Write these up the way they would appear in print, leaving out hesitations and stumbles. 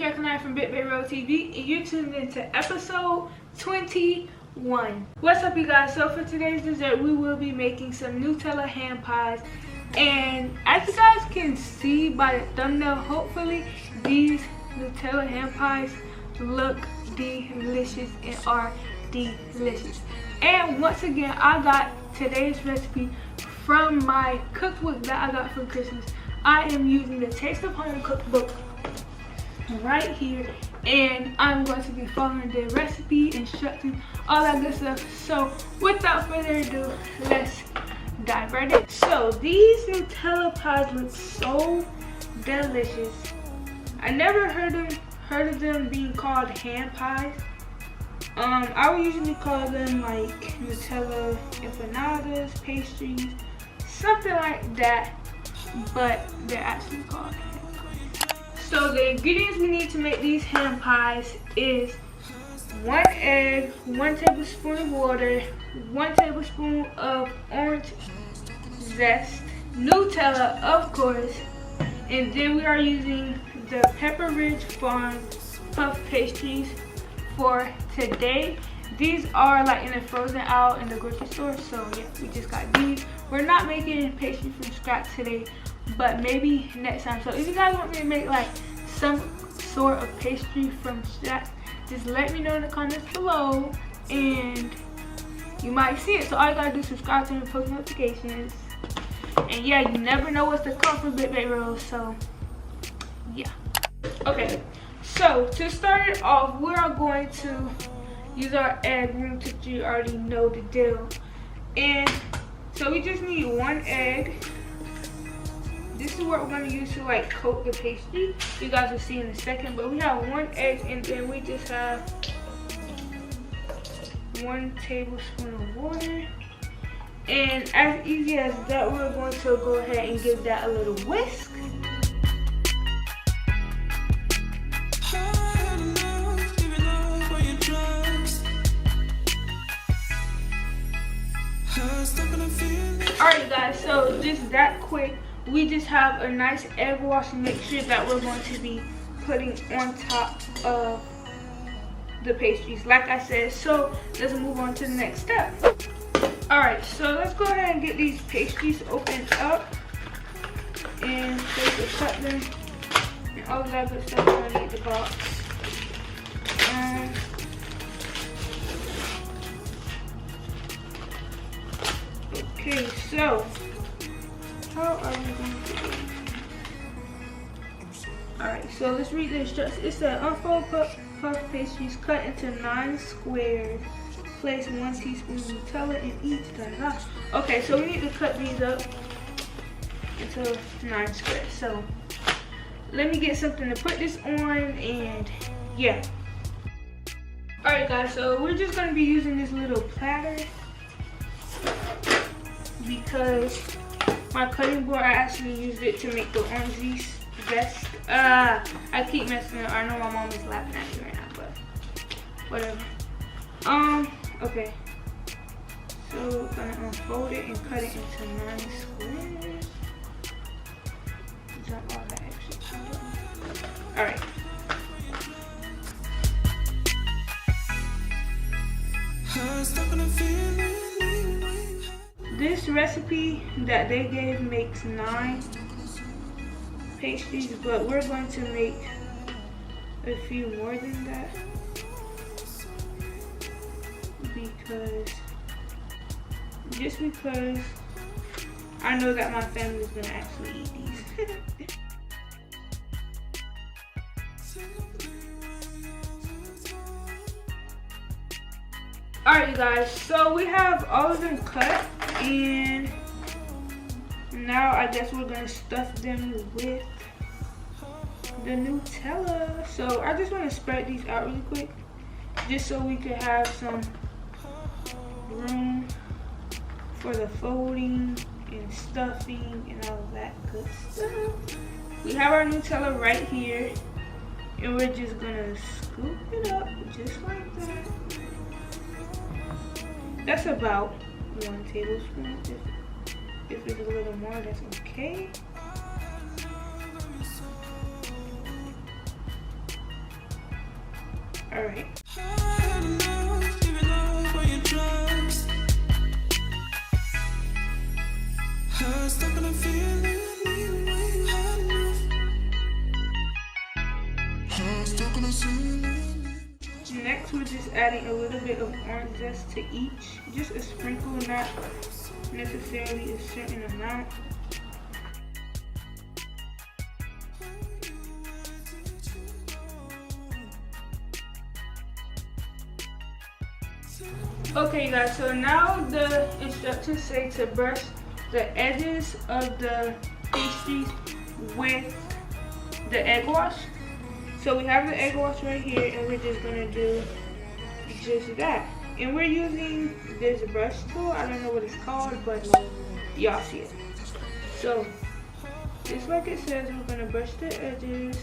BIGBAKEROLL from BIGBAKEROLL TV, and you're tuned into episode 21. What's up, you guys? So for today's dessert, we will be making some Nutella ham pies. And as you guys can see by the thumbnail, hopefully these Nutella ham pies look delicious and are delicious. And once again, I got today's recipe from my cookbook that I got for Christmas. I am using the Taste of Home cookbook right here, and I'm going to be following the recipe, instructions, all that good stuff. So without further ado, let's dive right in. So these Nutella pies look so delicious. I never heard of them being called ham pies. I would usually call them like Nutella empanadas, pastries, something like that, but they're actually called ham pies. So the ingredients we need to make these ham pies is 1 egg, 1 tablespoon of water, 1 tablespoon of orange zest, Nutella of course, and then we are using the Pepper Ridge Farm puff pastries for today. These are like in a frozen aisle in the grocery store, so yeah, we just got these. We're not making pastry from scratch today, but maybe next time. So if you guys want me to make like some sort of pastry from scratch, just let me know in the comments below and you might see it. So all you gotta do is subscribe to me and post notifications, and yeah, you never know what's to come from BIGBAKEROLL. So yeah, okay, so to start it off, we are going to use our egg room temperature. You already know the deal. And so we just need 1 egg. This is what we're going to use to like coat the pastry. You guys will see in a second. But we have 1 egg, and then we just have 1 tablespoon of water. And as easy as that, we're going to go ahead and give that a little whisk. Alright guys, so just that quick, we just have a nice egg wash mixture that we're going to be putting on top of the pastries, like I said. So let's move on to the next step. Alright, so let's go ahead and get these pastries opened up and take the cut them and all of that good stuff underneath the box. Okay, so how are we going to do it? Alright, so let's read the instructions. It said unfold puff pastries, cut into 9 squares. Place 1 teaspoon of Nutella in each. Okay, so we need to cut these up into 9 squares. So let me get something to put this on, and yeah. Alright guys, so we're just going to be using this little platter because my cutting board, I actually used it to make the orange zest. I keep messing up. I know my mom is laughing at me right now, but whatever. Okay. So we're gonna unfold it and cut it into 9 squares. Drop all that extra. Alright. This recipe that they gave makes 9 pastries, but we're going to make a few more than that because I know that my family is gonna actually eat these. Alright you guys, so we have all of them cut, and now I guess we're gonna stuff them with the Nutella. So I just want to spread these out really quick, just so we could have some room for the folding and stuffing and all of that good stuff. We have our Nutella right here, and we're just gonna scoop it up just like that. That's about 1 tablespoon. If it's a little more, that's okay. Alright. Next, we're just adding a little bit of orange zest to each. Just a sprinkle, not necessarily a certain amount. Okay guys, so now the instructions say to brush the edges of the pastries with the egg wash. So we have the egg wash right here, and we're just gonna do just that. And we're using this brush tool. I don't know what it's called, but y'all see it. So just like it says, we're gonna brush the edges.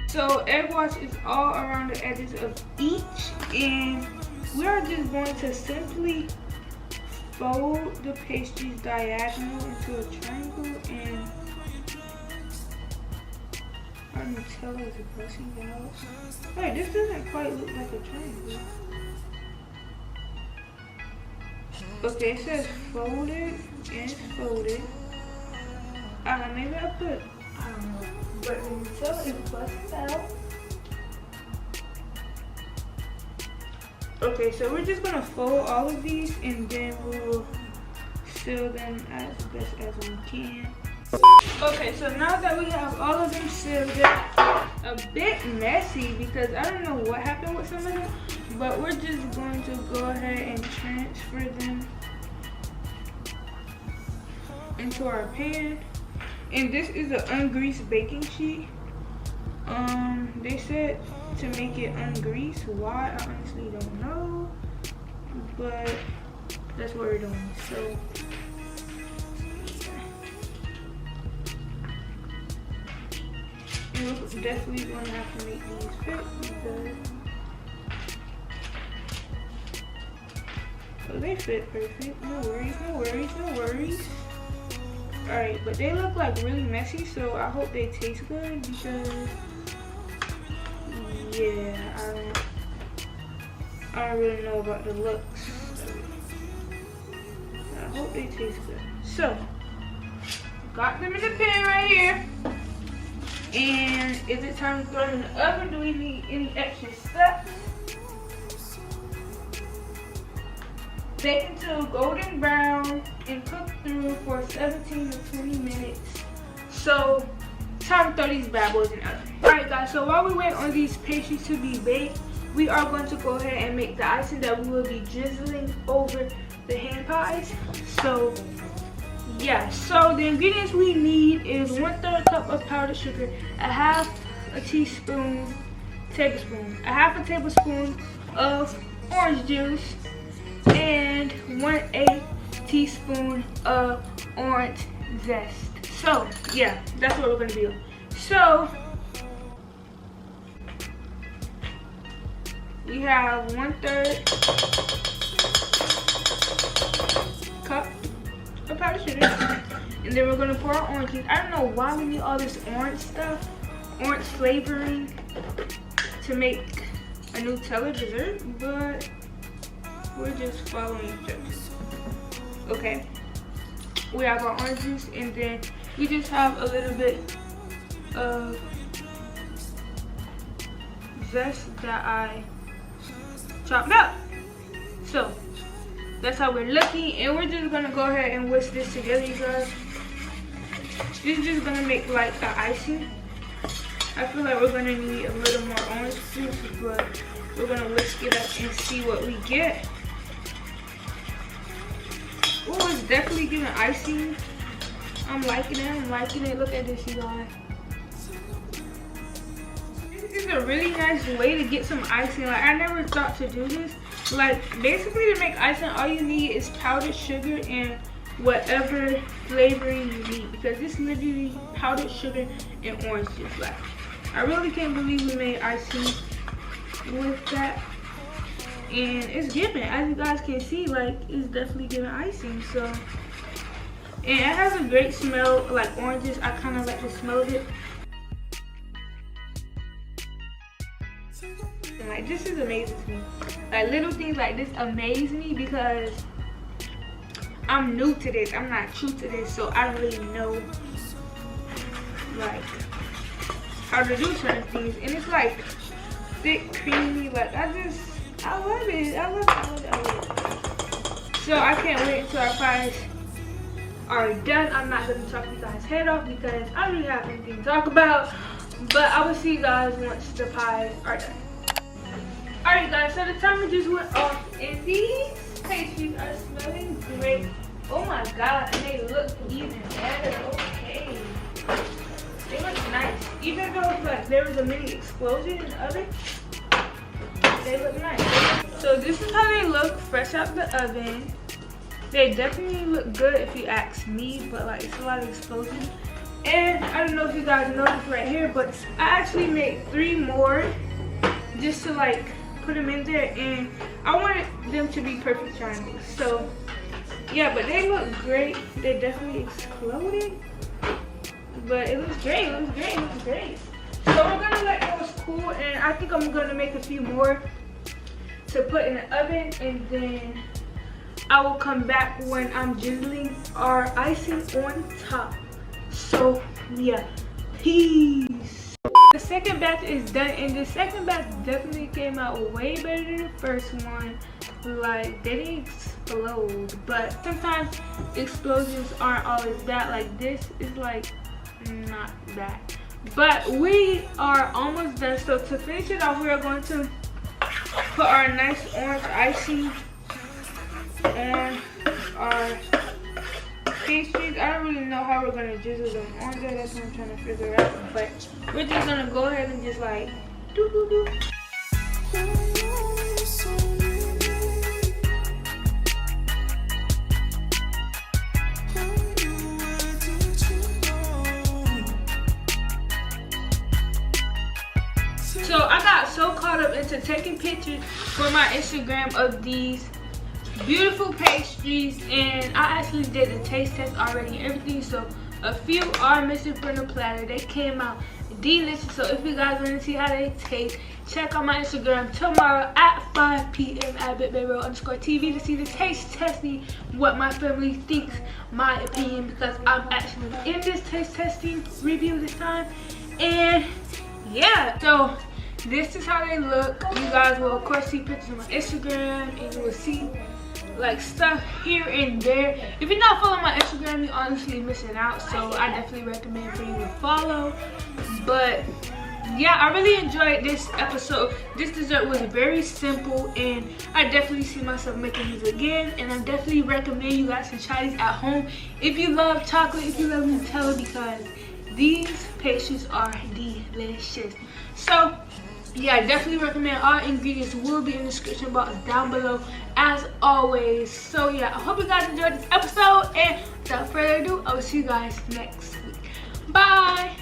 So egg wash is all around the edges of each, and we are just going to simply fold the pastries diagonal into a triangle, and our Nutella is busting out. Wait, this doesn't quite look like a triangle. Okay, it says folded and folded. Maybe I put, I don't know. But the Nutella is busted out. Okay, so we're just gonna fold all of these, and then we'll seal them as best as we can. Okay, so now that we have all of them sealed, they're a bit messy because I don't know what happened with some of them, but we're just going to go ahead and transfer them into our pan. And this is an ungreased baking sheet. They said to make it ungreased. Why? I honestly don't know. But that's what we're doing. So we're definitely going to have to make these fit because they fit perfect. No worries, no worries, no worries. Alright, but they look like really messy, so I hope they taste good because, yeah, I don't really know about the looks. I hope they taste good. So, got them in the pan right here. And is it time to throw them in the oven? Do we need any extra steps? Bake until golden brown and cook through for 17 to 20 minutes. So, time to throw these bad boys in the oven. Alright guys, so while we wait on these pastries to be baked, we are going to go ahead and make the icing that we will be drizzling over the hand pies. So, yeah, so the ingredients we need is 1/3 cup of powdered sugar, a half a tablespoon of orange juice, and 1/8 teaspoon of orange zest. So yeah, that's what we're gonna do. So we have 1/3 cup of powdered sugar, and then we're gonna pour our orange juice. I don't know why we need all this orange stuff, orange flavoring to make a Nutella dessert, but we're just following instructions. Okay, we have our orange juice, and then we just have a little bit of zest that I chopped up. So that's how we're looking, and we're just gonna go ahead and whisk this together, you guys. This is just gonna make like the icing. I feel like we're gonna need a little more orange juice, but we're gonna whisk it up and see what we get. Oh, it's definitely giving icing. I'm liking it, I'm liking it. Look at this, you guys. This is a really nice way to get some icing. Like, I never thought to do this. Like, basically to make icing, all you need is powdered sugar and whatever flavoring you need, because this is literally powdered sugar and orange juice. Like, I really can't believe we made icing with that, and it's giving, as you guys can see, like it's definitely giving icing. So, and it has a great smell, like oranges. I kind of like the smell of it. And like, this is amazing to me. Like, little things like this amaze me because I'm new to this. I'm not true to this, so I don't really know like how to do certain things. And it's like thick, creamy. Like, I love it. I love it. I love it. So I can't wait until our pies are done. I'm not gonna talk you guys' head off because I don't really have anything to talk about. But I will see you guys once the pies are done. Alright guys, so the timer just went off and these pastries are smelling great. Oh my god, and they look even better. Okay. They look nice. Even though like there was a mini explosion in the oven, they look nice. So this is how they look fresh out the oven. They definitely look good if you ask me, but like it's a lot of explosion. And I don't know if you guys noticed right here, but I actually made 3 more just to like put them in there, and I wanted them to be perfect triangles. So yeah, but they look great. They definitely exploded, but it looks great. It looks great. It looks great. So we're gonna let those cool, and I think I'm gonna make a few more to put in the oven, and then I will come back when I'm drizzling our icing on top. So yeah, peace. The second batch is done, and the second batch definitely came out way better than the first one. Like, they didn't explode, but sometimes explosions aren't always bad. Like, this is like not bad, but we are almost done. So to finish it off, we are going to put our nice orange icing on our pastries. I don't really know how we're gonna drizzle them on there. That's what I'm trying to figure out. But we're just gonna go ahead and just like do do do. So I got so caught up into taking pictures for my Instagram of these beautiful pastries, and I actually did the taste test already and everything, so a few are missing from the platter. They came out delicious. So if you guys want to see how they taste, check out my Instagram tomorrow at 5 p.m. at BIGBAKEROLL_TV to see the taste testing, what my family thinks, my opinion, because I'm actually in this taste testing review this time. And yeah, so this is how they look. You guys will of course see pictures on my Instagram, and you will see like stuff here and there. If you're not following my Instagram, you're honestly missing out, so I definitely recommend for you to follow. But yeah, I really enjoyed this episode. This dessert was very simple, and I definitely see myself making these again, and I definitely recommend you guys to try these at home if you love chocolate, if you love Nutella, because these pastries are delicious. So yeah, I definitely recommend. All ingredients will be in the description box down below as always. So yeah, I hope you guys enjoyed this episode, and without further ado, I will see you guys next week. Bye.